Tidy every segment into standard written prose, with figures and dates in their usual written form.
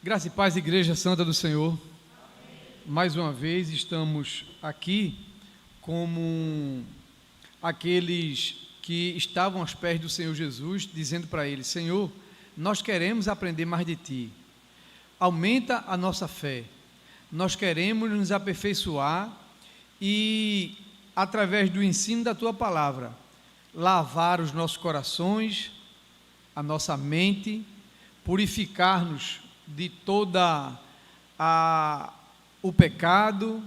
Graça e paz, Igreja Santa do Senhor. Mais uma vez estamos aqui como aqueles que estavam aos pés do Senhor Jesus, dizendo para Ele: Senhor, nós queremos aprender mais de Ti, aumenta a nossa fé, nós queremos nos aperfeiçoar e, através do ensino da Tua Palavra, lavar os nossos corações, a nossa mente, purificar-nos de toda o pecado,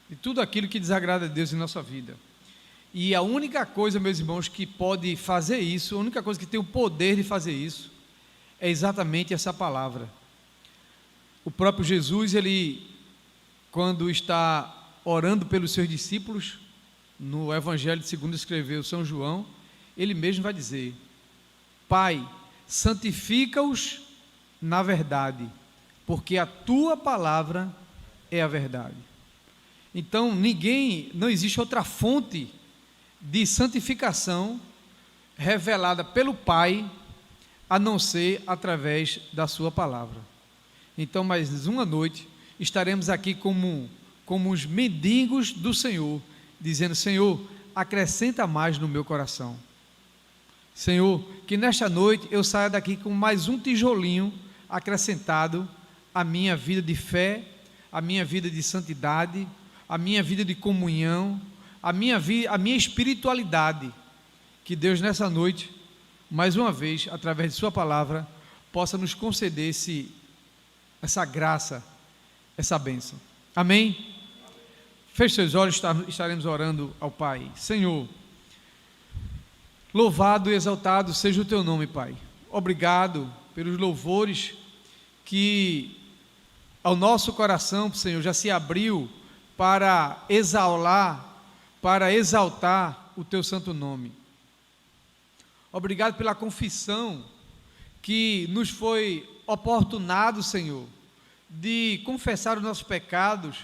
de tudo aquilo que desagrada a Deus em nossa vida. E a única coisa, meus irmãos, que pode fazer isso, a única coisa que tem o poder de fazer isso, é exatamente essa palavra. O próprio Jesus, ele, quando está orando pelos seus discípulos, no Evangelho segundo escreveu São João, ele mesmo vai dizer: Pai, santifica-os na verdade, porque a Tua palavra é a verdade. Então, não existe outra fonte de santificação revelada pelo Pai, a não ser através da Sua palavra. Então, mais uma noite, estaremos aqui como os mendigos do Senhor, dizendo: Senhor, acrescenta mais no meu coração. Senhor, que nesta noite eu saia daqui com mais um tijolinho acrescentado à minha vida de fé, à minha vida de santidade, à minha vida de comunhão, à minha espiritualidade. Que Deus nessa noite, mais uma vez, através de Sua palavra, possa nos conceder essa graça, essa bênção. Amém? Feche seus olhos, estaremos orando ao Pai. Senhor, louvado e exaltado seja o Teu nome, Pai. Obrigado pelos louvores que ao nosso coração, Senhor, já se abriu para exaltar o Teu santo nome. Obrigado pela confissão que nos foi oportunado, Senhor, de confessar os nossos pecados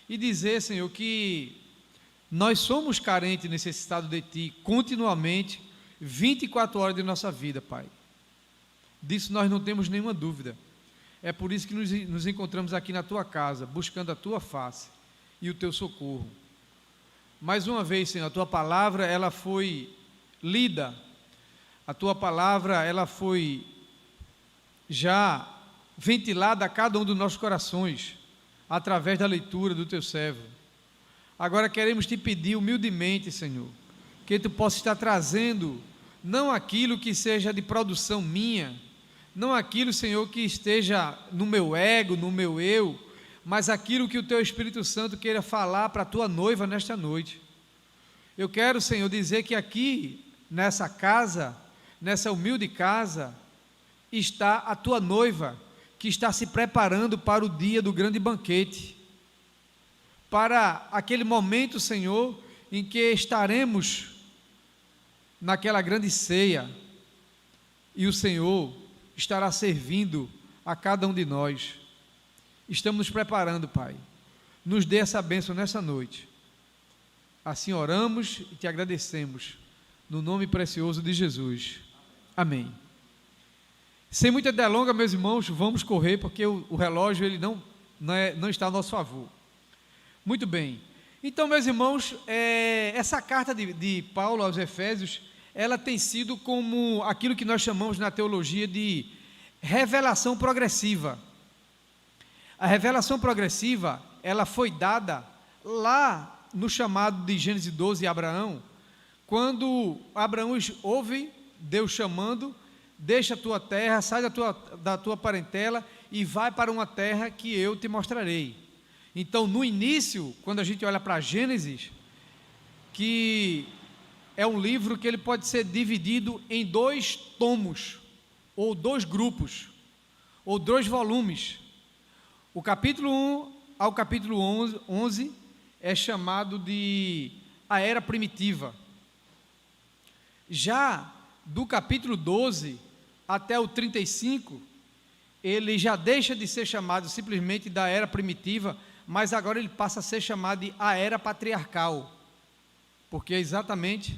e dizer, Senhor, que nós somos carentes e necessitados de Ti continuamente, 24 horas de nossa vida, Pai. Disso nós não temos nenhuma dúvida. É por isso que nos encontramos aqui na Tua casa, buscando a Tua face e o Teu socorro. Mais uma vez, Senhor, a Tua palavra, ela foi lida, a Tua palavra, ela foi já ventilada a cada um dos nossos corações, através da leitura do Teu servo. Agora queremos Te pedir humildemente, Senhor, que Tu possa estar trazendo, não aquilo que seja de produção minha, não aquilo, Senhor, que esteja no meu ego, no meu eu, mas aquilo que o Teu Espírito Santo queira falar para a Tua noiva nesta noite. Eu quero, Senhor, dizer que aqui, nessa casa, nessa humilde casa, está a Tua noiva, que está se preparando para o dia do grande banquete, para aquele momento, Senhor, em que estaremos naquela grande ceia, e o Senhor estará servindo a cada um de nós. Estamos nos preparando, Pai. Nos dê essa bênção nessa noite. Assim oramos e Te agradecemos, no nome precioso de Jesus. Amém. Sem muita delonga, meus irmãos, vamos correr, porque o relógio ele não está a nosso favor. Muito bem. Então, meus irmãos, essa carta de Paulo aos Efésios, ela tem sido como aquilo que nós chamamos na teologia de revelação progressiva. A revelação progressiva, ela foi dada lá no chamado de Gênesis 12 a Abraão, quando Abraão ouve Deus chamando: deixa a tua terra, sai da tua parentela e vai para uma terra que eu te mostrarei. Então, no início, quando a gente olha para Gênesis, que é um livro que ele pode ser dividido em 2 tomos, ou 2 grupos, ou 2 volumes. O capítulo 1 ao capítulo 11 é chamado de a Era Primitiva. Já do capítulo 12 até o 35, ele já deixa de ser chamado simplesmente da Era Primitiva, mas agora ele passa a ser chamado de a Era Patriarcal, porque é exatamente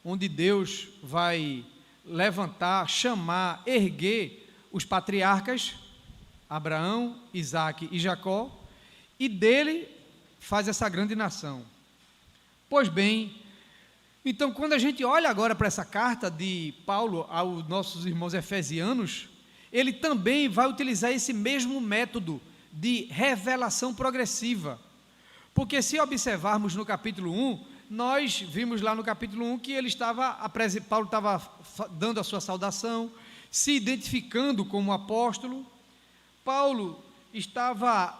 onde Deus vai levantar, chamar, erguer os patriarcas Abraão, Isaque e Jacó, e dele faz essa grande nação. Pois bem, então quando a gente olha agora para essa carta de Paulo aos nossos irmãos efesianos, ele também vai utilizar esse mesmo método de revelação progressiva, porque se observarmos no capítulo 1, nós vimos lá no capítulo 1 que Paulo estava dando a sua saudação, se identificando como apóstolo. Paulo estava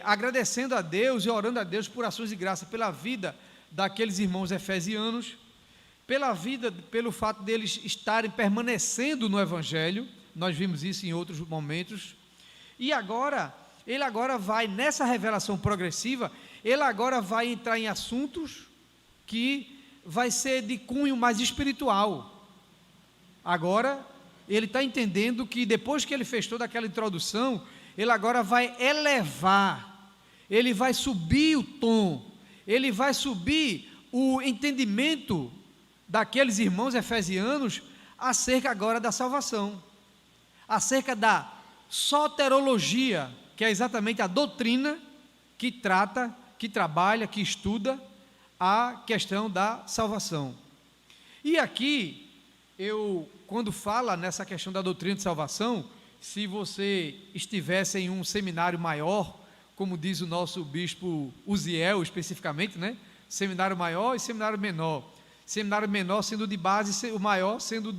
agradecendo a Deus e orando a Deus por ações de graça pela vida daqueles irmãos efesianos, pelo fato deles estarem permanecendo no Evangelho. Nós vimos isso em outros momentos, e ele agora vai, nessa revelação progressiva, ele agora vai entrar em assuntos que vai ser de cunho mais espiritual. Agora, ele está entendendo que depois que ele fez toda aquela introdução, ele agora vai elevar, ele vai subir o tom, ele vai subir o entendimento daqueles irmãos efesianos acerca agora da salvação, acerca da soterologia, que é exatamente a doutrina que trata, que trabalha, que estuda a questão da salvação. E aqui, quando fala nessa questão da doutrina de salvação, se você estivesse em um seminário maior, como diz o nosso bispo Uziel especificamente, né? Seminário maior e seminário menor. Seminário menor sendo de base, o maior sendo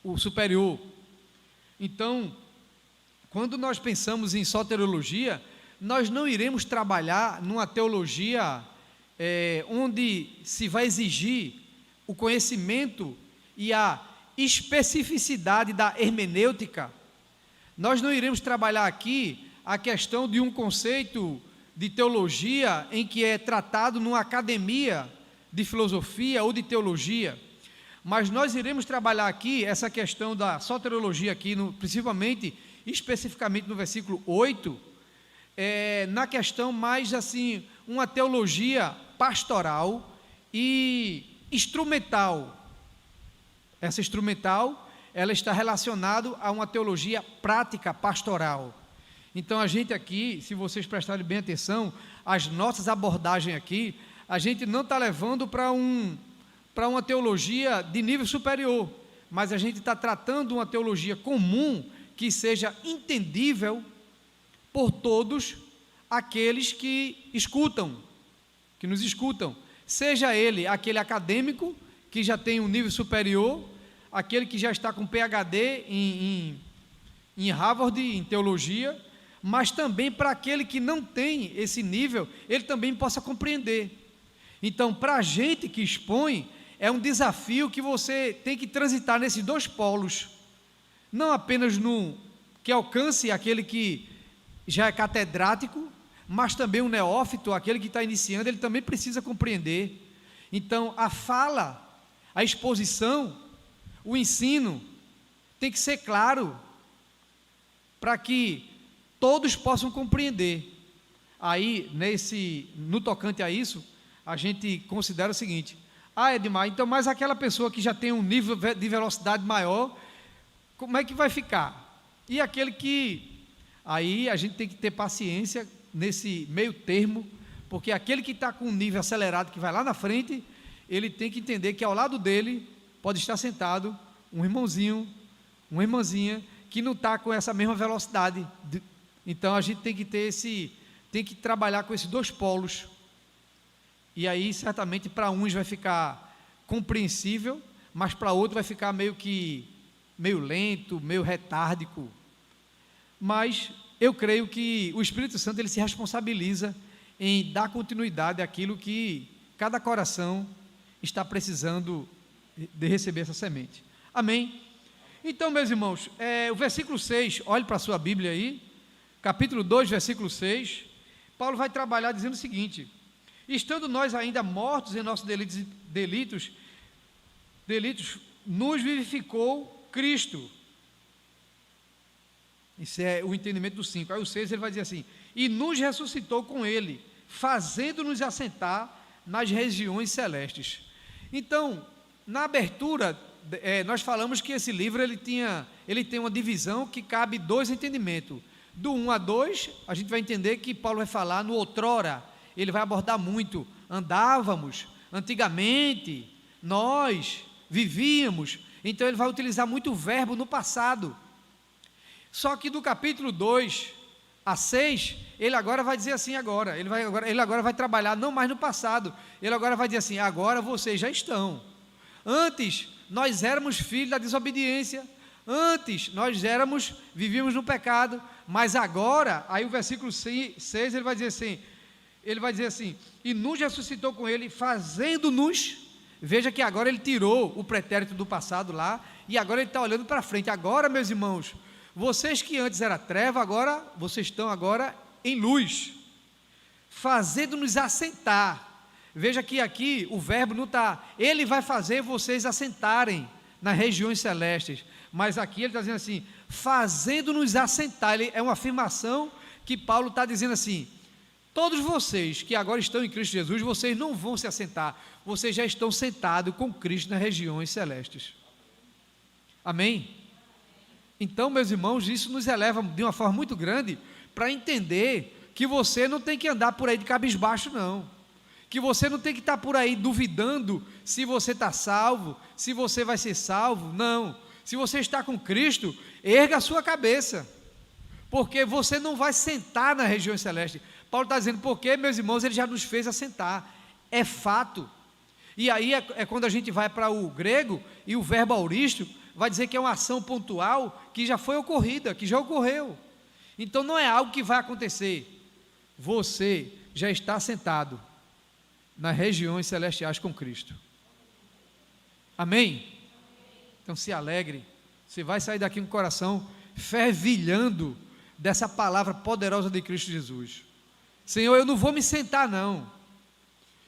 o superior. Então, quando nós pensamos em soteriologia, nós não iremos trabalhar numa teologia onde se vai exigir o conhecimento e a especificidade da hermenêutica. Nós não iremos trabalhar aqui a questão de um conceito de teologia em que é tratado numa academia de filosofia ou de teologia, mas nós iremos trabalhar aqui essa questão da soteriologia aqui, principalmente, especificamente no versículo 8, na questão mais assim, uma teologia pastoral e instrumental. Essa instrumental, ela está relacionada a uma teologia prática pastoral. Então a gente aqui, se vocês prestarem bem atenção, as nossas abordagens aqui, a gente não está levando para uma teologia de nível superior, mas a gente está tratando uma teologia comum que seja entendível por todos aqueles que escutam, que nos escutam, seja ele aquele acadêmico que já tem um nível superior, aquele que já está com PhD em Harvard, em teologia, mas também para aquele que não tem esse nível, ele também possa compreender. Então, para a gente que expõe, é um desafio que você tem que transitar nesses dois polos, não apenas que alcance aquele que já é catedrático, mas também o neófito, aquele que está iniciando, ele também precisa compreender. Então, a fala, a exposição, o ensino, tem que ser claro, para que todos possam compreender. Aí, no tocante a isso, a gente considera o seguinte: Edmar, então, mas aquela pessoa que já tem um nível de velocidade maior, como é que vai ficar? E aquele que, aí a gente tem que ter paciência nesse meio termo, porque aquele que está com um nível acelerado, que vai lá na frente, ele tem que entender que ao lado dele pode estar sentado um irmãozinho, uma irmãzinha, que não está com essa mesma velocidade. Então a gente tem que trabalhar com esses dois polos, e aí certamente para uns vai ficar compreensível, mas para outros vai ficar meio lento, meio retárdico. Mas eu creio que o Espírito Santo, ele se responsabiliza em dar continuidade àquilo que cada coração está precisando de receber essa semente. Amém? Então, meus irmãos, o versículo 6, olhe para a sua Bíblia aí, capítulo 2, versículo 6, Paulo vai trabalhar dizendo o seguinte: estando nós ainda mortos em nossos delitos, nos vivificou Cristo. Isso é o entendimento do 5. Aí o 6 ele vai dizer assim: e nos ressuscitou com ele, fazendo-nos assentar nas regiões celestes. Então, na abertura nós falamos que esse livro ele tem uma divisão que cabe 2 entendimentos. Do 1 a 2, a gente vai entender que Paulo vai falar no outrora, ele vai abordar muito, andávamos, antigamente, nós vivíamos, então ele vai utilizar muito o verbo no passado. Só que do capítulo 2 a 6, ele agora vai dizer assim ele agora vai trabalhar não mais no passado, ele agora vai dizer assim, agora vocês já estão. Antes, nós éramos filhos da desobediência, antes, vivíamos no pecado, mas agora, aí o versículo 6, ele vai dizer assim, e nos ressuscitou com ele, fazendo-nos, veja que agora ele tirou o pretérito do passado lá, e agora ele está olhando para frente, agora meus irmãos, vocês que antes era treva, agora, vocês estão agora em luz, fazendo-nos assentar. Veja que aqui o verbo não está, ele vai fazer vocês assentarem nas regiões celestes, mas aqui ele está dizendo assim, fazendo-nos assentar, é uma afirmação que Paulo está dizendo assim, todos vocês que agora estão em Cristo Jesus, vocês não vão se assentar, vocês já estão sentados com Cristo nas regiões celestes, amém? Então meus irmãos, isso nos eleva de uma forma muito grande, para entender que você não tem que andar por aí de cabisbaixo não, que você não tem que estar por aí duvidando se você está salvo, se você vai ser salvo, não, se você está com Cristo, erga a sua cabeça, porque você não vai sentar na região celeste. Paulo está dizendo, porque meus irmãos, ele já nos fez assentar, é fato, e aí é quando a gente vai para o grego, e o verbo auristo, vai dizer que é uma ação pontual, que já foi ocorrida, que já ocorreu, então não é algo que vai acontecer, você já está sentado nas regiões celestiais com Cristo, amém? Então se alegre, você vai sair daqui com o coração fervilhando dessa palavra poderosa de Cristo Jesus. Senhor, eu não vou me sentar não,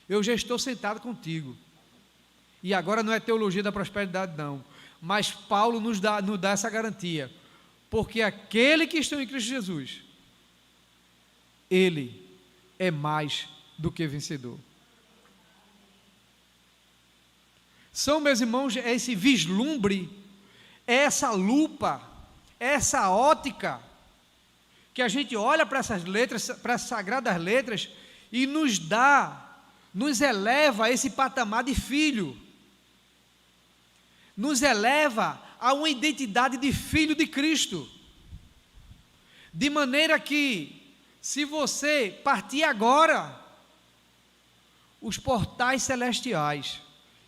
eu já estou sentado contigo, e agora não é teologia da prosperidade não, mas Paulo nos dá essa garantia, porque aquele que está em Cristo Jesus, ele é mais do que vencedor. São, meus irmãos, é esse vislumbre, é essa lupa, é essa ótica, que a gente olha para essas letras, para as sagradas letras, e nos eleva a esse patamar de filho, nos eleva a uma identidade de filho de Cristo, de maneira que, se você partir agora, os portais celestiais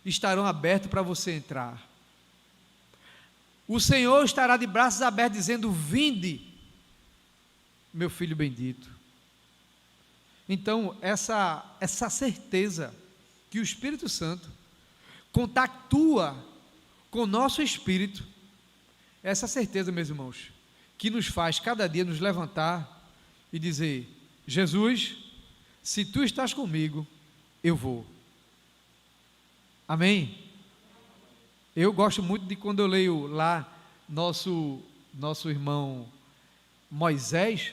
estarão abertos para você entrar, o Senhor estará de braços abertos dizendo, vinde, meu filho bendito. Então, essa certeza que o Espírito Santo contactua com o nosso espírito, essa certeza, meus irmãos, que nos faz cada dia nos levantar e dizer, Jesus, se tu estás comigo, eu vou. Amém? Eu gosto muito de quando eu leio lá nosso irmão Moisés,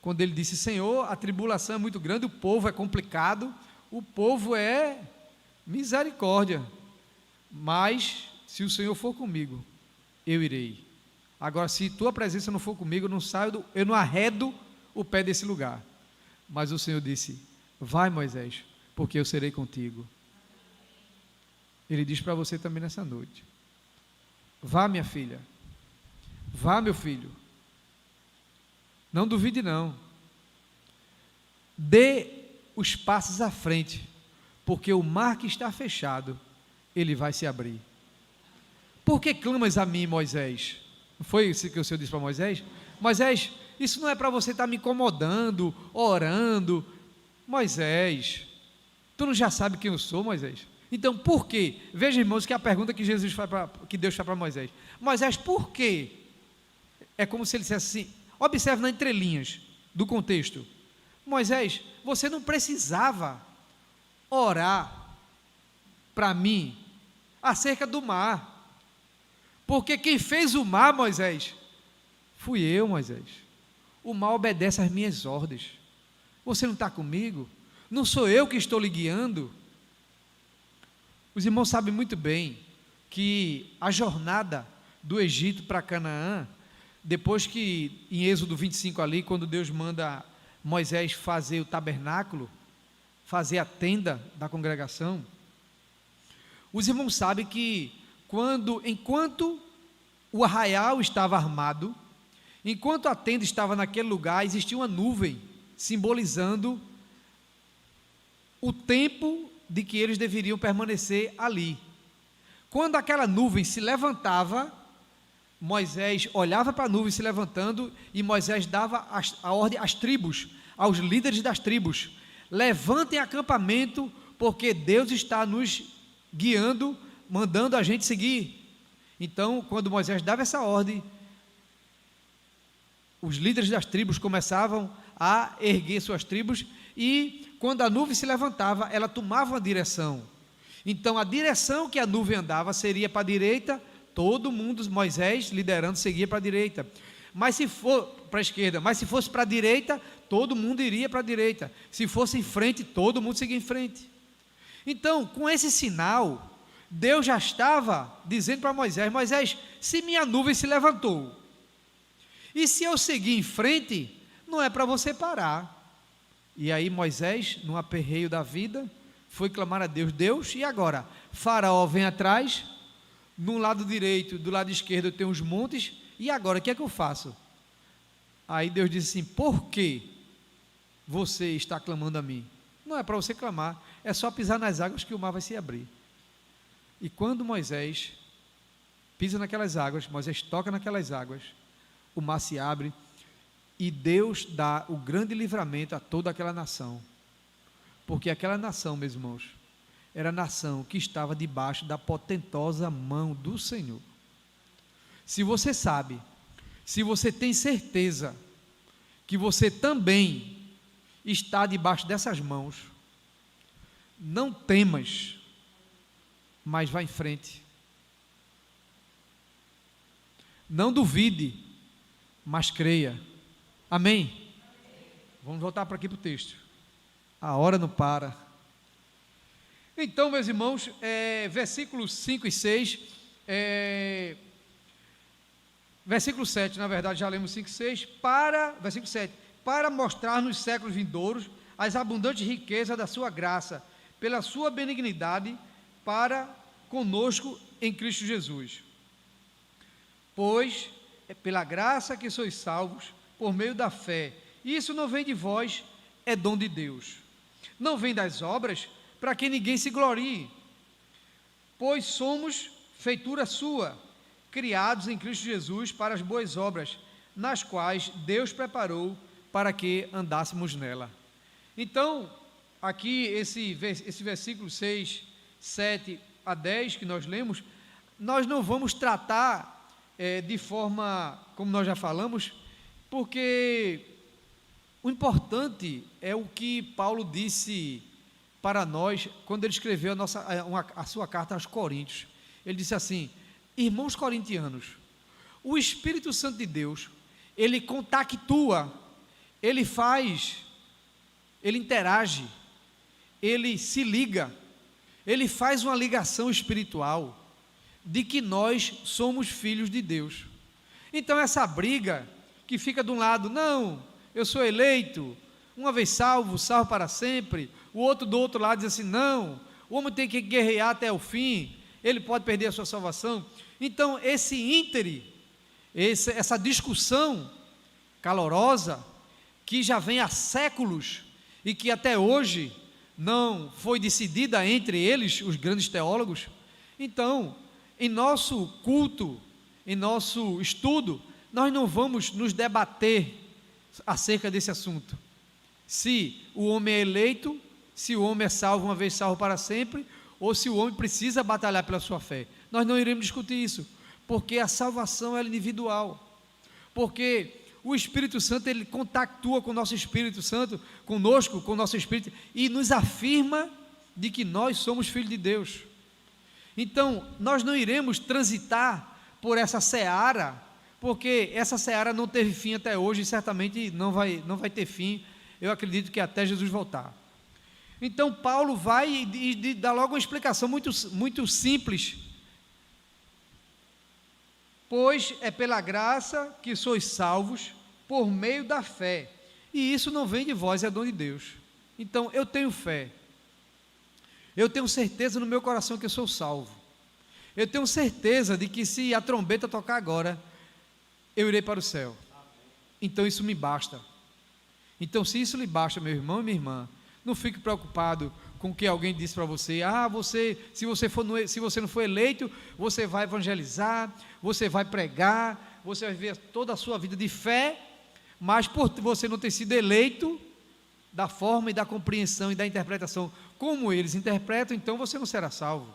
quando ele disse, Senhor, a tribulação é muito grande, o povo é complicado, o povo é misericórdia, mas se o Senhor for comigo, eu irei. Agora, se tua presença não for comigo, eu não arredo o pé desse lugar. Mas o Senhor disse, vai Moisés, porque eu serei contigo. Ele diz para você também nessa noite, vá minha filha, vá meu filho, não duvide não, dê os passos à frente, porque o mar que está fechado, ele vai se abrir. Por que clamas a mim, Moisés? Não foi isso que o Senhor disse para Moisés? Moisés, isso não é para você estar me incomodando, orando. Moisés, tu não já sabe quem eu sou, Moisés? Então por quê? Veja, irmãos, que é a pergunta que Deus faz para Moisés. Moisés, por quê? É como se ele dissesse assim, observe nas entrelinhas do contexto. Moisés, você não precisava orar para mim acerca do mar, porque quem fez o mar, Moisés, fui eu, Moisés. O mar obedece às minhas ordens. Você não está comigo? Não sou eu que estou lhe guiando? Os irmãos sabem muito bem que a jornada do Egito para Canaã, depois que em Êxodo 25 ali, quando Deus manda Moisés fazer o tabernáculo, fazer a tenda da congregação, os irmãos sabem que enquanto o arraial estava armado, enquanto a tenda estava naquele lugar, existia uma nuvem simbolizando o tempo de que eles deveriam permanecer ali. Quando aquela nuvem se levantava, Moisés olhava para a nuvem se levantando e Moisés dava a ordem às tribos, aos líderes das tribos: levantem acampamento, porque Deus está nos guiando, mandando a gente seguir. Então, quando Moisés dava essa ordem, os líderes das tribos começavam a erguer suas tribos, e quando a nuvem se levantava, ela tomava uma direção. Então, a direção que a nuvem andava seria para a direita, todo mundo, Moisés liderando, seguia para a direita. Mas se for para a esquerda, mas se fosse para a direita, todo mundo iria para a direita. Se fosse em frente, todo mundo seguia em frente. Então, com esse sinal, Deus já estava dizendo para Moisés: Moisés, se minha nuvem se levantou, e se eu seguir em frente, não é para você parar. E aí Moisés, num aperreio da vida, foi clamar a Deus: Deus, e agora? Faraó vem atrás, no lado direito, do lado esquerdo tem os montes, e agora, o que é que eu faço? Aí Deus disse assim: por que você está clamando a mim? Não é para você clamar, é só pisar nas águas que o mar vai se abrir. E quando Moisés pisa naquelas águas, Moisés toca naquelas águas, o mar se abre, e Deus dá o grande livramento a toda aquela nação, porque aquela nação, meus irmãos, era a nação que estava debaixo da potentosa mão do Senhor. Se você sabe, se você tem certeza que você também está debaixo dessas mãos, não temas, mas vá em frente. Não duvide, mas creia. Amém? Vamos voltar para aqui para o texto. A hora não para. Então, meus irmãos, versículos 5 e 6, versículo 7, na verdade, já lemos 5 e 6, versículo 7, para mostrar nos séculos vindouros as abundantes riquezas da sua graça, pela sua benignidade, para conosco em Cristo Jesus. Pois é pela graça que sois salvos, por meio da fé. Isso não vem de vós, é dom de Deus. Não vem das obras, para que ninguém se glorie. Pois somos feitura sua, criados em Cristo Jesus para as boas obras, nas quais Deus preparou para que andássemos nela. Então, aqui esse versículo 6, 7 a 10 que nós lemos, nós não vamos tratar de forma, como nós já falamos, porque o importante é o que Paulo disse para nós, quando ele escreveu a sua carta aos Coríntios. Ele disse assim: irmãos corintianos, o Espírito Santo de Deus, ele contactua, ele faz, ele interage, ele se liga, ele faz uma ligação espiritual de que nós somos filhos de Deus. Então essa briga que fica de um lado, não, eu sou eleito, uma vez salvo, salvo para sempre, o outro do outro lado diz assim, não, o homem tem que guerrear até o fim, ele pode perder a sua salvação. Então esse íntere, essa discussão calorosa, que já vem há séculos, e que até hoje não foi decidida entre eles, os grandes teólogos. Então, em nosso culto, em nosso estudo, nós não vamos nos debater acerca desse assunto, se o homem é eleito, se o homem é salvo uma vez salvo para sempre, ou se o homem precisa batalhar pela sua fé. Nós não iremos discutir isso, porque a salvação é individual, porque o Espírito Santo, ele contactua com o nosso Espírito Santo, conosco, com o nosso Espírito, e nos afirma de que nós somos filhos de Deus. Então, nós não iremos transitar por essa seara, porque essa seara não teve fim até hoje, e certamente não vai ter fim, eu acredito que até Jesus voltar. Então, Paulo vai e dá logo uma explicação muito simples, Pois é pela graça que sois salvos por meio da fé, e isso não vem de vós, é dom de Deus. Então eu tenho fé, eu tenho certeza no meu coração que eu sou salvo, eu tenho certeza de que se a trombeta tocar agora, eu irei para o céu. Então isso me basta. Então, se isso lhe basta, meu irmão e minha irmã, não fique preocupado com o que alguém disse para você. Se você não for eleito, você vai evangelizar, você vai pregar, você vai viver toda a sua vida de fé, mas por você não ter sido eleito da forma e da compreensão e da interpretação como eles interpretam, então você não será salvo.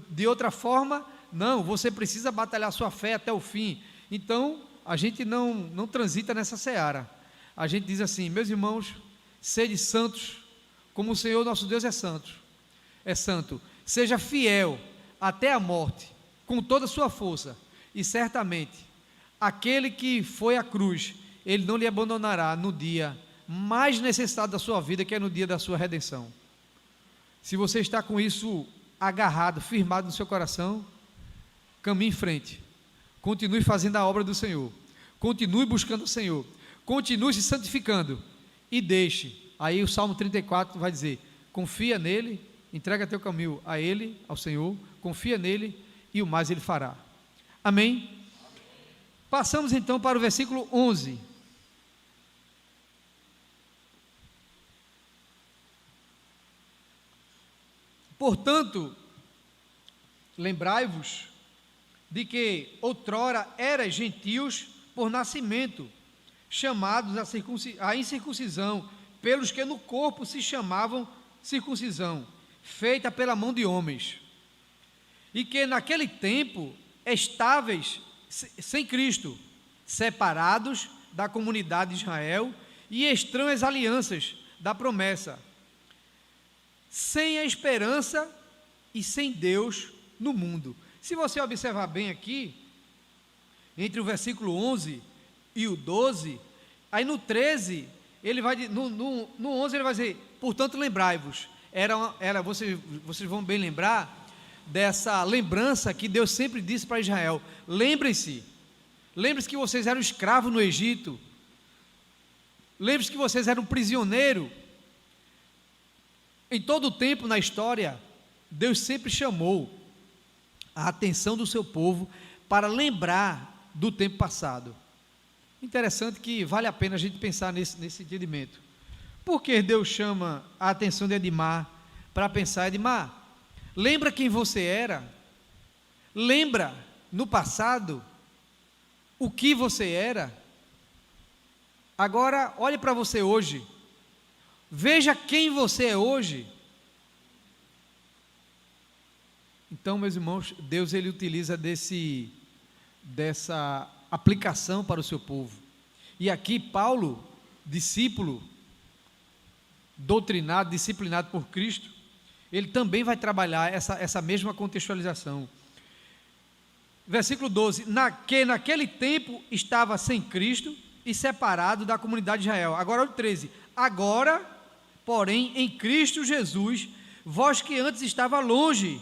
De outra forma, não, você precisa batalhar sua fé até o fim. Então, a gente não transita nessa seara. A gente diz assim: meus irmãos, sede santos, como o Senhor nosso Deus é santo, seja fiel até a morte, com toda a sua força, e certamente, aquele que foi à cruz, ele não lhe abandonará no dia mais necessitado da sua vida, que é no dia da sua redenção. Se você está com isso agarrado, firmado no seu coração, caminhe em frente, continue fazendo a obra do Senhor, continue buscando o Senhor, continue se santificando, e deixe. Aí o Salmo 34 vai dizer: confia nele, entrega teu caminho a ele, ao Senhor, confia nele, e o mais ele fará. Amém? Passamos então para o versículo 11. Portanto, lembrai-vos de que outrora erais gentios por nascimento, chamados à incircuncisão, pelos que no corpo se chamavam circuncisão, feita pela mão de homens, e que naquele tempo estáveis sem Cristo, separados da comunidade de Israel e estranhos às alianças da promessa, sem a esperança e sem Deus no mundo. Se você observar bem aqui, entre o versículo 11 e o 12, aí no 13, ele vai, no 11 ele vai dizer: portanto lembrai-vos. Vocês vão bem lembrar dessa lembrança que Deus sempre disse para Israel: lembrem-se que vocês eram escravos no Egito, lembrem-se que vocês eram prisioneiros. Em todo o tempo na história, Deus sempre chamou a atenção do seu povo para lembrar do tempo passado. Interessante que vale a pena a gente pensar nesse entendimento. Por que Deus chama a atenção de Edmar para pensar: Edmar, lembra quem você era? Lembra no passado o que você era? Agora olhe para você hoje, veja quem você é hoje. Então, meus irmãos, Deus ele utiliza dessa aplicação para o seu povo. E aqui Paulo, discípulo, doutrinado, disciplinado por Cristo, ele também vai trabalhar essa mesma contextualização. Versículo 12: que naquele tempo estava sem Cristo e separado da comunidade de Israel. Agora olha o 13: agora, porém, em Cristo Jesus, vós que antes estava longe,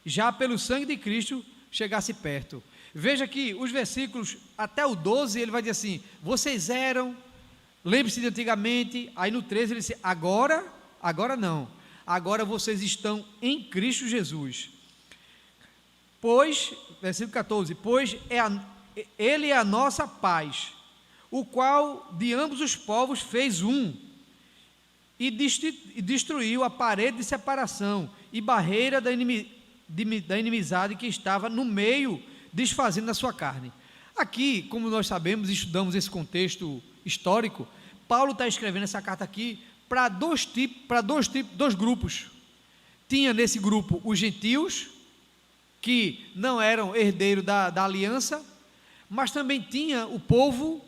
já pelo sangue de Cristo chegasse perto. Veja que os versículos até o 12, ele vai dizer assim: vocês eram, lembre-se de antigamente. Aí no 13 ele diz: agora não, agora vocês estão em Cristo Jesus. Pois, versículo 14, pois ele é a nossa paz, o qual de ambos os povos fez um, e destruiu a parede de separação e barreira da inimizade que estava no meio, desfazendo na sua carne. Aqui, como nós sabemos, estudamos esse contexto histórico, Paulo está escrevendo essa carta aqui para dois grupos. Tinha nesse grupo os gentios, que não eram herdeiros da aliança, mas também tinha o povo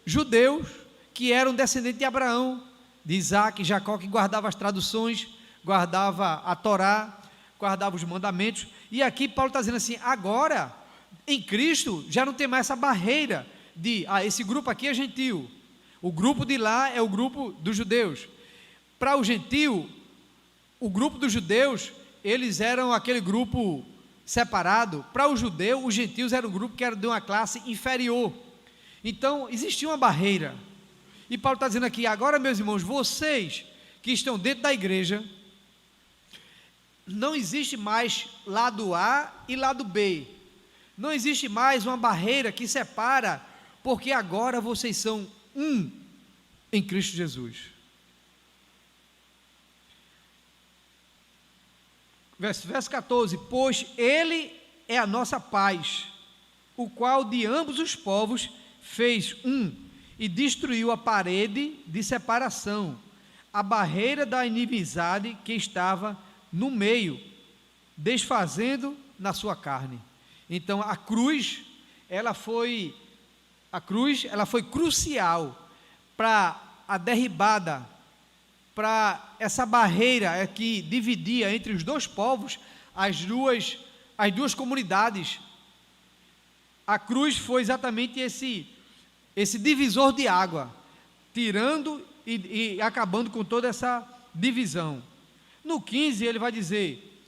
judeu, que eram descendentes de Abraão, de Isaac, Jacó, que guardava as traduções, guardava a Torá, guardava os mandamentos. E aqui Paulo está dizendo assim: agora em Cristo já não tem mais essa barreira de esse grupo aqui é gentio, o grupo de lá é o grupo dos judeus. Para o gentio, o grupo dos judeus, eles eram aquele grupo separado, para o judeu, os gentios eram um grupo que era de uma classe inferior. Então, existia uma barreira. E Paulo está dizendo aqui, agora, meus irmãos, vocês que estão dentro da igreja, não existe mais lado A e lado B. Não existe mais uma barreira que separa, porque agora vocês são um em Cristo Jesus. Verso 14, pois Ele é a nossa paz, o qual de ambos os povos fez um, e destruiu a parede de separação, a barreira da inimizade que estava no meio, desfazendo na sua carne. Então a cruz, ela foi crucial para a derribada, para essa barreira que dividia entre os dois povos as duas comunidades. A cruz foi exatamente esse divisor de água, tirando e acabando com toda essa divisão. No 15 ele vai dizer,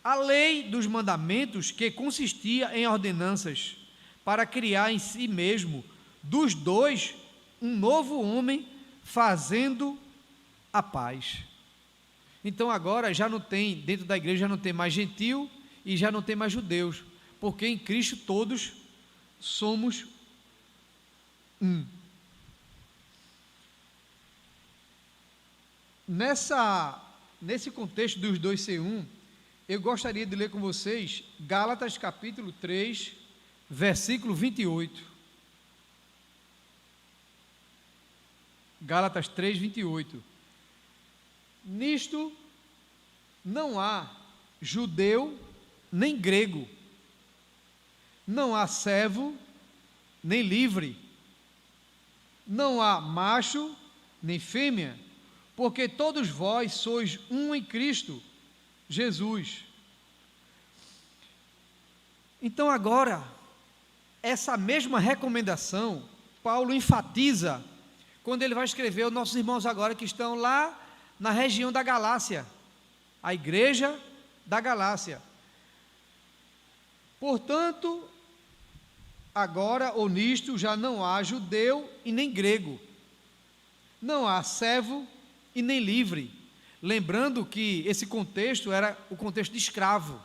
a lei dos mandamentos que consistia em ordenanças, para criar em si mesmo, dos dois, um novo homem, fazendo a paz. Então agora já não tem, dentro da igreja já não tem mais gentil e já não tem mais judeus, porque em Cristo todos somos um. Nesse contexto dos dois ser um, eu gostaria de ler com vocês Gálatas capítulo 3, versículo 28. Gálatas 3, 28. Nisto não há judeu nem grego, não há servo nem livre, não há macho nem fêmea, porque todos vós sois um em Cristo Jesus. Então agora, essa mesma recomendação, Paulo enfatiza, quando ele vai escrever aos nossos irmãos agora que estão lá na região da Galácia, a igreja da Galácia. Portanto, agora ou nisto já não há judeu e nem grego, não há servo e nem livre. Lembrando que esse contexto era o contexto de escravo.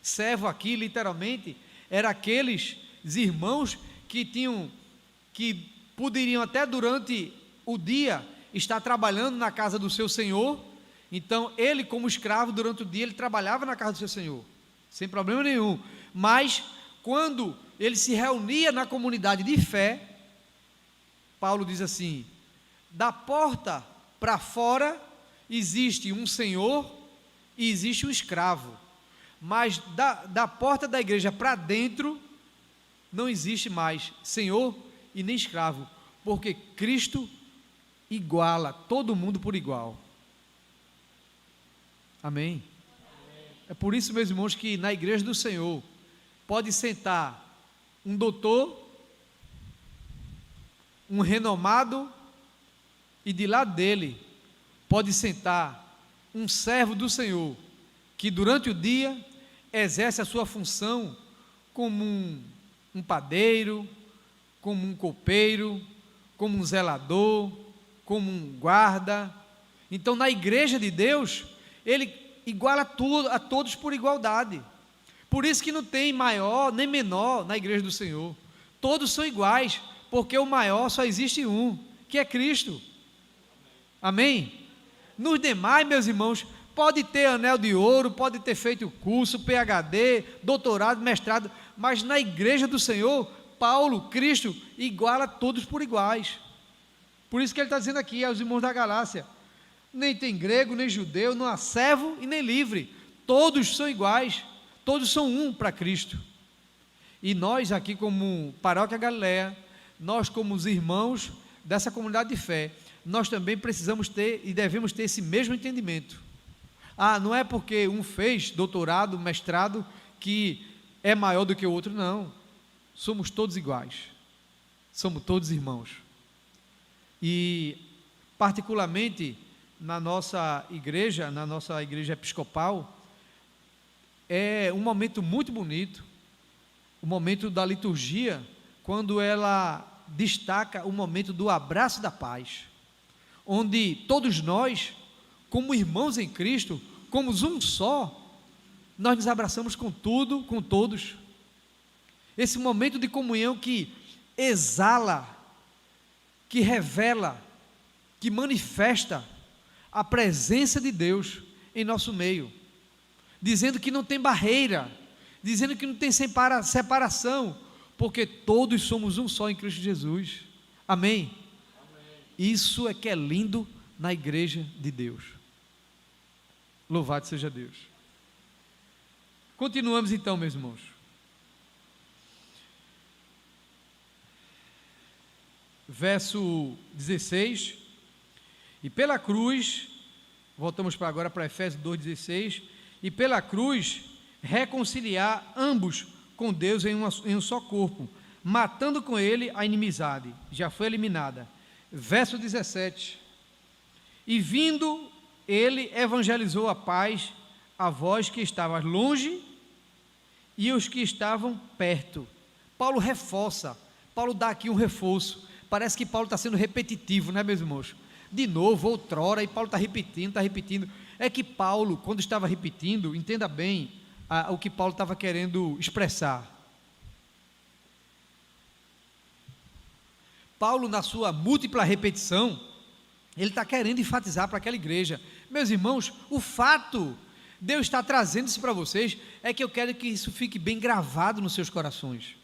Servo aqui, literalmente, era aqueles irmãos que poderiam até durante o dia estar trabalhando na casa do seu senhor. Então ele, como escravo, durante o dia ele trabalhava na casa do seu senhor, sem problema nenhum. Mas quando ele se reunia na comunidade de fé, Paulo diz assim, da porta para fora existe um senhor e existe um escravo, mas da porta da igreja para dentro não existe mais senhor e nem escravo, porque Cristo iguala todo mundo por igual. Amém? É por isso, meus irmãos, que na igreja do Senhor pode sentar um doutor, um renomado, e de lado dele pode sentar um servo do Senhor, que durante o dia exerce a sua função como um padeiro, como um copeiro, como um zelador, como um guarda. Então na igreja de Deus, ele iguala tudo, a todos por igualdade. Por isso que não tem maior nem menor na igreja do Senhor, todos são iguais, porque o maior só existe um, que é Cristo. Amém? Nos demais, meus irmãos, pode ter anel de ouro, pode ter feito curso, PhD, doutorado, mestrado, mas na igreja do Senhor, Paulo, Cristo, iguala todos por iguais. Por isso que ele está dizendo aqui aos irmãos da Galácia, nem tem grego, nem judeu, não há servo e nem livre, todos são iguais, todos são um para Cristo. E nós aqui como Paróquia Galileia, nós como os irmãos dessa comunidade de fé, nós também precisamos ter e devemos ter esse mesmo entendimento. Não é porque um fez doutorado, mestrado, que é maior do que o outro, não. Somos todos iguais, somos todos irmãos. E particularmente na nossa igreja episcopal, é um momento muito bonito, o momento da liturgia, quando ela destaca o momento do abraço da paz, onde todos nós, como irmãos em Cristo, como um só, nós nos abraçamos com tudo, com todos. Esse momento de comunhão que exala, que revela, que manifesta a presença de Deus em nosso meio, dizendo que não tem barreira, dizendo que não tem separação, porque todos somos um só em Cristo Jesus. Amém? Isso é que é lindo na igreja de Deus. Louvado seja Deus. Continuamos então, meus irmãos. Verso 16. E pela cruz, voltamos para agora para Efésios 2,16. E pela cruz, reconciliar ambos com Deus em um só corpo, matando com ele a inimizade. Já foi eliminada. Verso 17. E vindo ele evangelizou a paz a vós que estavas longe e os que estavam perto. Paulo reforça, Paulo dá aqui um reforço. Parece que Paulo está sendo repetitivo, né, meus irmãos? De novo, outrora, e Paulo está repetindo. É que Paulo, quando estava repetindo, entenda bem o que Paulo estava querendo expressar. Paulo, na sua múltipla repetição, ele está querendo enfatizar para aquela igreja: meus irmãos, o fato de eu estar trazendo isso para vocês é que eu quero que isso fique bem gravado nos seus corações.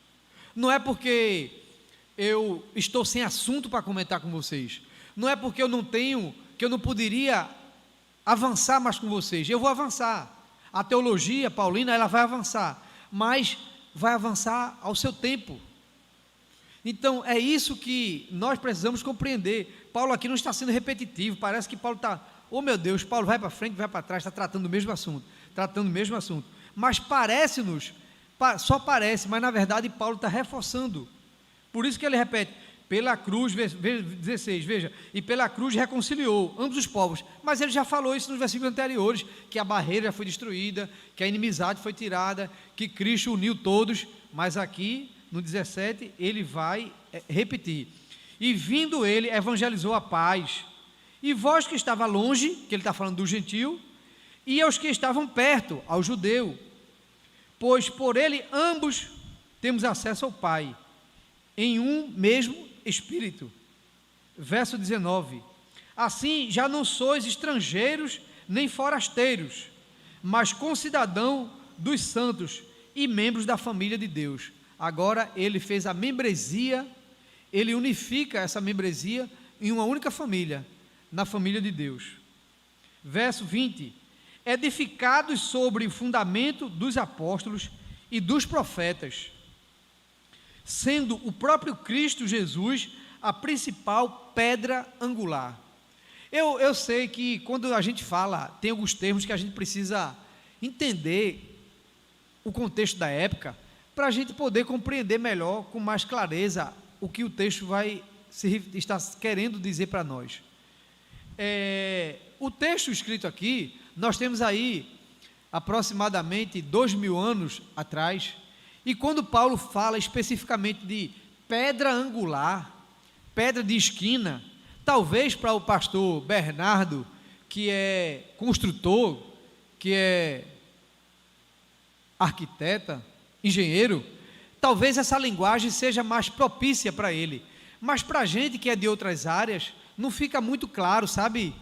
Não é porque eu estou sem assunto para comentar com vocês, não é porque eu não tenho, que eu não poderia avançar mais com vocês. Eu vou avançar, a teologia paulina, ela vai avançar, mas vai avançar ao seu tempo. Então é isso que nós precisamos compreender. Paulo aqui não está sendo repetitivo, parece que Paulo está, oh meu Deus, Paulo vai para frente, vai para trás, está tratando o mesmo assunto, mas parece-nos, só parece, mas na verdade Paulo está reforçando. Por isso que ele repete, pela cruz, 16, veja, e pela cruz reconciliou ambos os povos. Mas ele já falou isso nos versículos anteriores, que a barreira já foi destruída, que a inimizade foi tirada, que Cristo uniu todos. Mas aqui no 17 ele vai repetir: e vindo ele evangelizou a paz, e vós que estava longe, que ele está falando do gentio, e aos que estavam perto, ao judeu, pois por ele ambos temos acesso ao Pai, em um mesmo Espírito. Verso 19: assim já não sois estrangeiros nem forasteiros, mas concidadão dos santos e membros da família de Deus. Agora ele fez a membresia, ele unifica essa membresia em uma única família, na família de Deus. Verso 20: edificados sobre o fundamento dos apóstolos e dos profetas, sendo o próprio Cristo Jesus a principal pedra angular. Eu sei que quando a gente fala, tem alguns termos que a gente precisa entender o contexto da época, para a gente poder compreender melhor, com mais clareza, o que o texto está querendo dizer para nós. O texto escrito aqui, nós temos aí aproximadamente 2000 anos atrás, e quando Paulo fala especificamente de pedra angular, pedra de esquina, talvez para o pastor Bernardo, que é construtor, que é arquiteta, engenheiro, talvez essa linguagem seja mais propícia para ele, mas para a gente que é de outras áreas, não fica muito claro, sabe?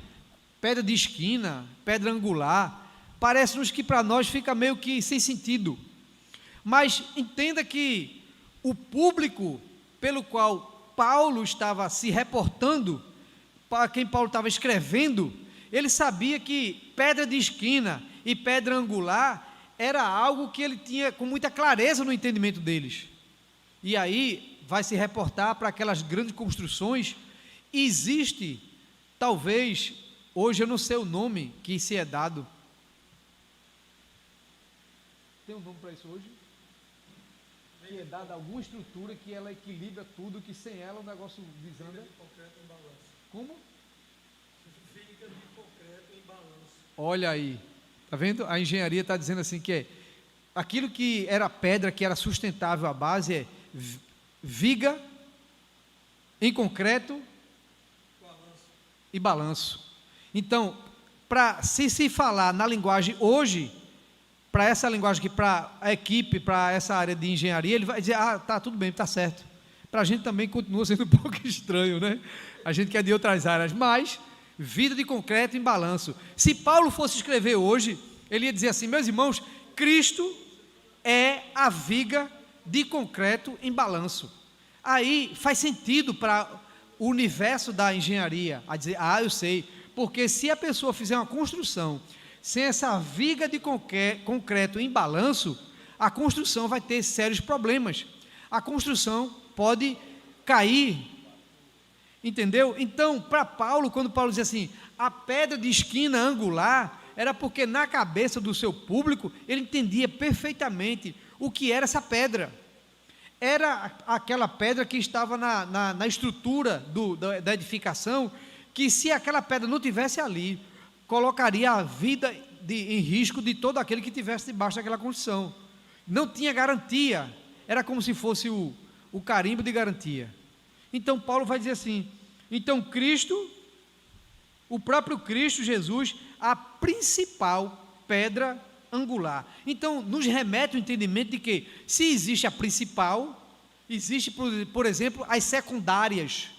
Pedra de esquina, pedra angular, parece-nos que para nós fica meio que sem sentido. Mas entenda que o público pelo qual Paulo estava se reportando, para quem Paulo estava escrevendo, ele sabia que pedra de esquina e pedra angular era algo que ele tinha com muita clareza no entendimento deles. E aí vai se reportar para aquelas grandes construções. Existe, talvez, hoje eu não sei o nome que se é dado. Tem um nome para isso hoje? Que é dada alguma estrutura que ela equilibra tudo, que sem ela o negócio desanda. Fica de concreto em balanço. Como? Fica de concreto em balanço. Olha aí, tá vendo? A engenharia está dizendo assim que aquilo que era pedra, que era sustentável, a base é viga em concreto e balanço. Então, para se falar na linguagem hoje, para essa linguagem aqui, para a equipe, para essa área de engenharia, ele vai dizer, tá, tudo bem, está certo. Para a gente também continua sendo um pouco estranho, né? A gente que é de outras áreas, mas vida de concreto em balanço. Se Paulo fosse escrever hoje, ele ia dizer assim, meus irmãos, Cristo é a viga de concreto em balanço. Aí faz sentido para o universo da engenharia, a dizer, eu sei, porque se a pessoa fizer uma construção sem essa viga de concreto em balanço, a construção vai ter sérios problemas. A construção pode cair, entendeu? Então, para Paulo, quando Paulo diz assim, a pedra de esquina angular, era porque na cabeça do seu público, ele entendia perfeitamente o que era essa pedra. Era aquela pedra que estava na estrutura da edificação, que se aquela pedra não tivesse ali, colocaria a vida em risco de todo aquele que estivesse debaixo daquela construção. Não tinha garantia, era como se fosse o carimbo de garantia. Então Paulo vai dizer assim, então Cristo, o próprio Cristo Jesus, a principal pedra angular. Então nos remete o entendimento de que se existe a principal, existe por exemplo as secundárias,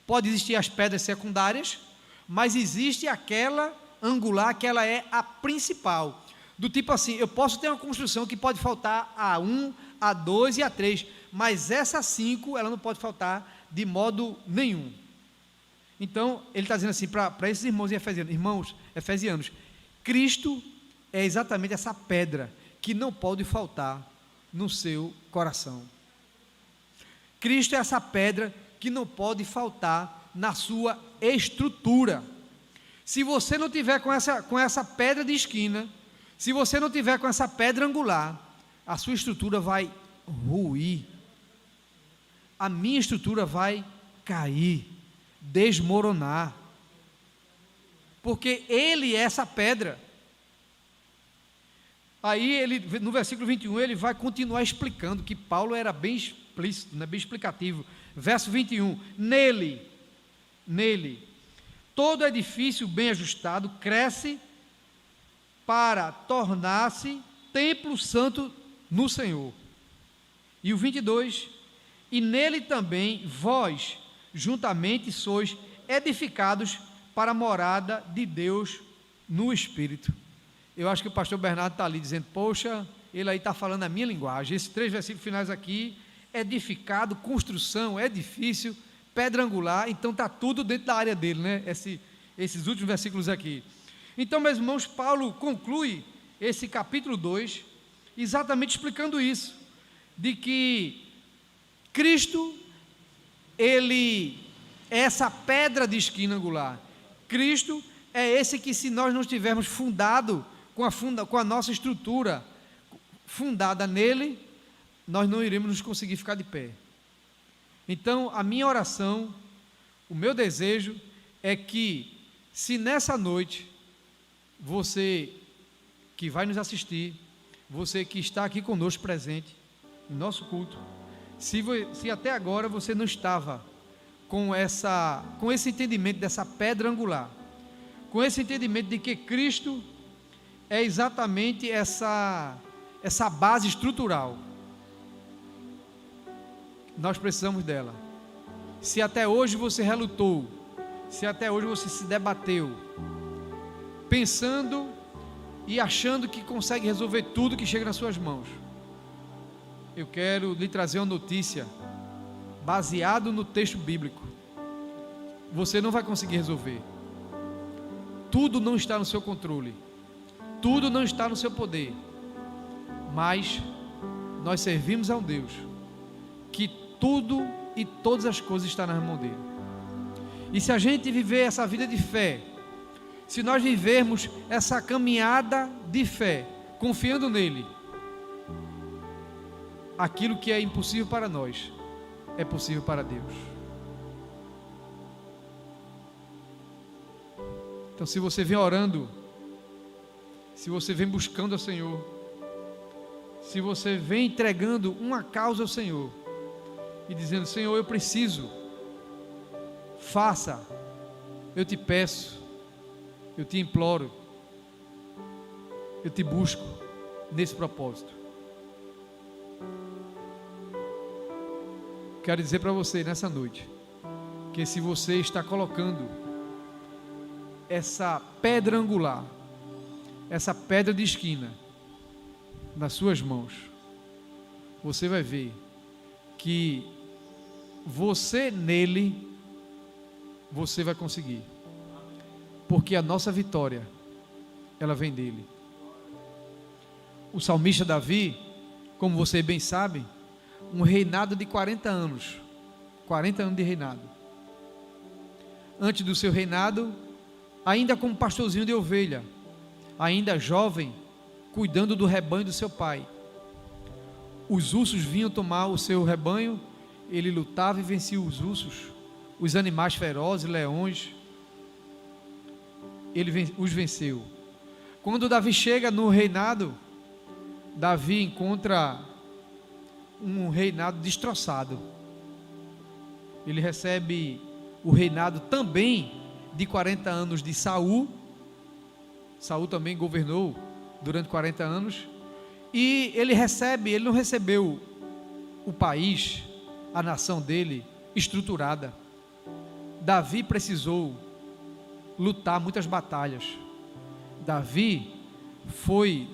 pode existir as pedras secundárias, mas existe aquela angular que ela é a principal, do tipo assim, eu posso ter uma construção que pode faltar a 1, a 2 e a 3, mas essa 5, ela não pode faltar de modo nenhum. Então, ele está dizendo assim, para esses irmãos efesianos, Cristo é exatamente essa pedra que não pode faltar no seu coração. Cristo é essa pedra que não pode faltar na sua estrutura. Se você não tiver com essa pedra de esquina, se você não tiver com essa pedra angular, a sua estrutura vai ruir, a minha estrutura vai cair, desmoronar, porque ele é essa pedra. Aí ele, no versículo 21, ele vai continuar explicando, que Paulo era bem explícito, né, bem explicativo. Verso 21, nele, todo edifício bem ajustado cresce para tornar-se templo santo no Senhor. E o 22, e nele também vós, juntamente sois edificados para a morada de Deus no Espírito. Eu acho que o pastor Bernardo está ali dizendo, poxa, ele aí está falando a minha linguagem. Esses 3 versículos finais aqui, edificado, construção, edifício, pedra angular, então está tudo dentro da área dele, né? Esses últimos versículos aqui. Então, meus irmãos, Paulo conclui esse capítulo 2, exatamente explicando isso, de que Cristo, ele é essa pedra de esquina angular. Cristo é esse que, se nós não estivermos fundado com a nossa estrutura fundada nele, nós não iremos nos conseguir ficar de pé. Então, a minha oração, o meu desejo é que, se nessa noite, você que vai nos assistir, você que está aqui conosco presente, no nosso culto, se até agora você não estava com esse entendimento dessa pedra angular, com esse entendimento de que Cristo é exatamente essa base estrutural, nós precisamos dela. Se até hoje você relutou, se até hoje você se debateu, pensando e achando que consegue resolver tudo que chega nas suas mãos, eu quero lhe trazer uma notícia, baseado no texto bíblico. Você não vai conseguir resolver. Tudo não está no seu controle, tudo não está no seu poder, mas nós servimos a um Deus que tudo e todas as coisas estão nas mãos dele. E se a gente viver essa vida de fé, se nós vivermos essa caminhada de fé, confiando nele, aquilo que é impossível para nós, é possível para Deus. Então, se você vem orando, se você vem buscando ao Senhor, se você vem entregando uma causa ao Senhor e dizendo: Senhor, eu preciso, faça, eu te peço, eu te imploro, eu te busco nesse propósito. Quero dizer para você nessa noite, que se você está colocando essa pedra angular, essa pedra de esquina nas suas mãos, você vai ver que você nele, você vai conseguir, porque a nossa vitória, ela vem dele. O salmista Davi, como você bem sabe, um reinado de 40 anos, 40 anos de reinado. Antes do seu reinado, ainda como pastorzinho de ovelha, ainda jovem, cuidando do rebanho do seu pai. Os ursos vinham tomar o seu rebanho, ele lutava e vencia os ursos, os animais ferozes, leões, ele os venceu. Quando Davi chega no reinado, Davi encontra um reinado destroçado. Ele recebe o reinado também de 40 anos de Saul. Saul também governou durante 40 anos. E ele não recebeu o país, a nação dele, estruturada. Davi precisou lutar muitas batalhas. Davi foi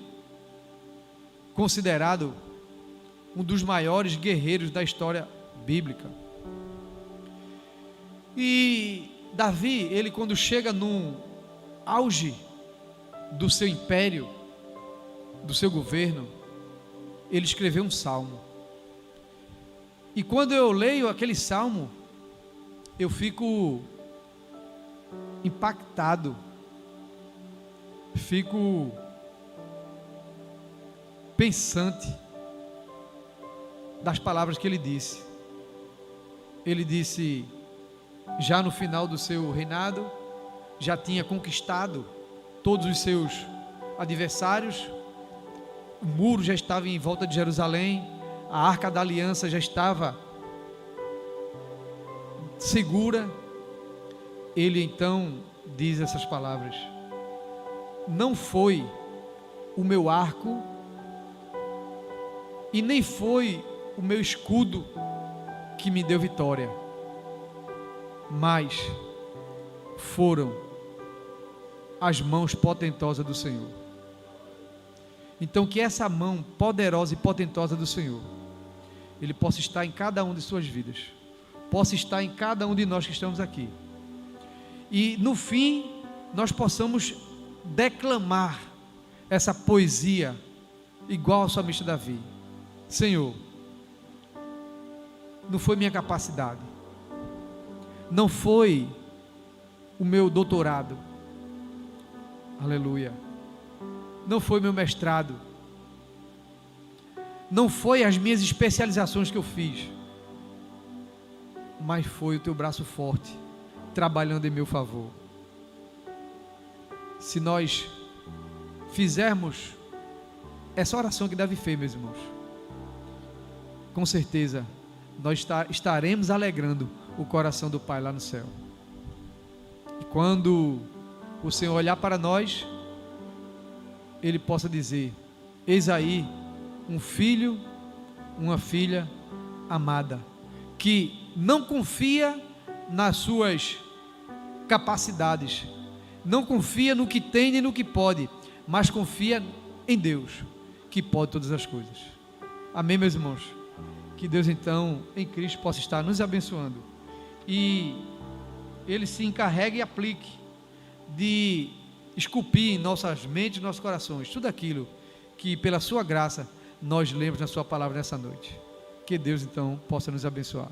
considerado um dos maiores guerreiros da história bíblica. E Davi, ele quando chega no auge do seu império, do seu governo, ele escreveu um salmo. E quando eu leio aquele salmo, eu fico impactado, fico pensante das palavras que ele disse. Ele disse, já no final do seu reinado, já tinha conquistado todos os seus adversários, o muro já estava em volta de Jerusalém, a arca da aliança já estava segura. Ele então diz essas palavras: não foi o meu arco e nem foi o meu escudo que me deu vitória, mas foram as mãos potentosas do Senhor. Então que essa mão poderosa e potentosa do Senhor, ele possa estar em cada um de suas vidas, possa estar em cada um de nós que estamos aqui, e no fim nós possamos declamar essa poesia igual ao salmista Davi: Senhor, não foi minha capacidade, não foi o meu doutorado, aleluia, não foi meu mestrado, não foi as minhas especializações que eu fiz, mas foi o teu braço forte trabalhando em meu favor. Se nós fizermos essa oração que Davi fez, meus irmãos, com certeza nós estaremos alegrando o coração do Pai lá no céu. E quando o Senhor olhar para nós, Ele possa dizer: eis aí um filho, uma filha amada, que não confia nas suas capacidades, não confia no que tem nem no que pode, mas confia em Deus, que pode todas as coisas. Amém, meus irmãos? Que Deus então, em Cristo, possa estar nos abençoando, e Ele se encarregue e aplique de esculpir em nossas mentes e nossos corações tudo aquilo que pela sua graça nós lemos na sua palavra nessa noite. Que Deus então possa nos abençoar.